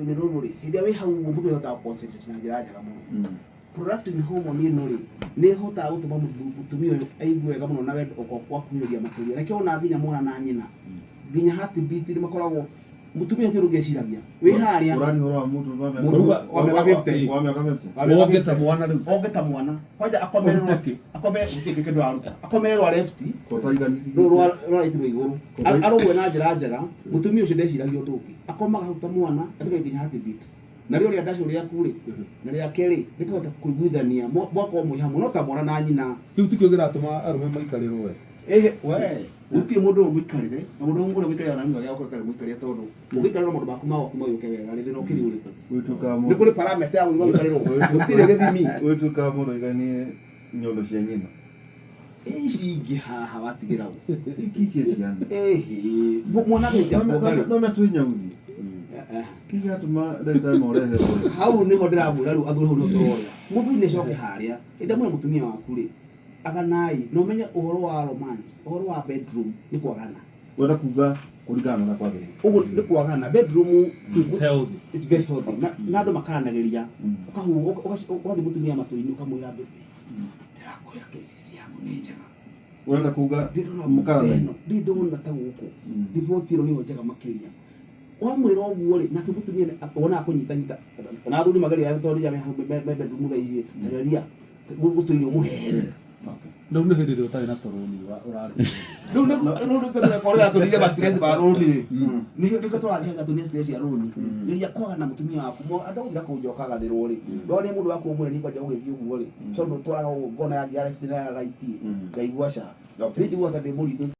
ni ruri hĩndĩ we hau mũndũ yotaga concentrate na njĩra njega mũno prolactin hormone ĩno rĩ nĩ hotaga gũtũma mũtumia ũyũ aigue wega mũno na wendo kwakuhĩrĩria makĩria nakĩo ona nginya mwana na nyina nginya heartbeat nĩ makoragwo mutumia ũcio ũngĩciragia wĩ harĩa ũrani horo wa mũndũ wa ongeta mwana rĩu ongeta mwana kwanja akomererwo kĩndũ aruta akomererwo left rwa right rwa igũrũ arogwe na njĩra njega mutumia ũcio ndeciragia ũndũ ũngĩ akomaga hauta mwana athiĩ nginya heartbeat na rĩo rĩa ndacũ rĩaku rĩ na rĩake rĩ nĩkũhota kũiguithania mwako ũmwe hamwe no ta mwana na nyina kĩu tikio gĩratũma arũme maikarĩrwo we we utie mundu umwikarire na mundu ngure mwikarire na ngwa yako tare mwikarire tondu mwikarire mundu baku mago kuma yuke wega ri thina ukiri uriku wituka mu ni kuri parameter ya mwikarire utire githimi wituka mu iganie nyondo cia nyina ici ingihaga watigira iki ciana mwana ndio no metwinya uthi kiga tuma ndagĩtarĩ morehe hau niho ndiramwira riu athuri hau nĩtũroya mũthuri nĩcoke harĩa ĩndĩ mwe mũtumia waku rĩ aganai no menye uhoro wa romance uhoro wa bedroom ni kwagana wenda kuga kuringana na kwagĩrĩire ugu ni kwagana bedroom it's healthy it's very healthy na ndo makanagĩria ukahu ugathi mutumia matu-inĩ ukamwĩra bebe ndĩrakwĩra kesi yaku nĩ njega wenda kuga mukaarara ndĩndona ta gũkũ riboti ĩno nĩyo njega makĩria wamwĩra ũguo rĩ nake mutumia ona akũnyitanyita na athuri magaria tondũ ya bedroom thaici tageria gũtũirio mũherere no nĩ hĩndĩ ĩrĩa ũtarĩ na toroni ũrarĩ no nĩ korega tũrire ba stress ba rũni nĩ tũrathiaga tũrĩ stress ya rũni iria kwaga na mutumia waku andũ gũthira kũnjokaga nĩ rũri ndore mũndũ wako ũmwe nĩ kwanja gũgĩthiĩ ũguo rĩ tondũ twaraga ngona ya left na right ngaigua ca rĩngĩ gwata ndĩ mũritũ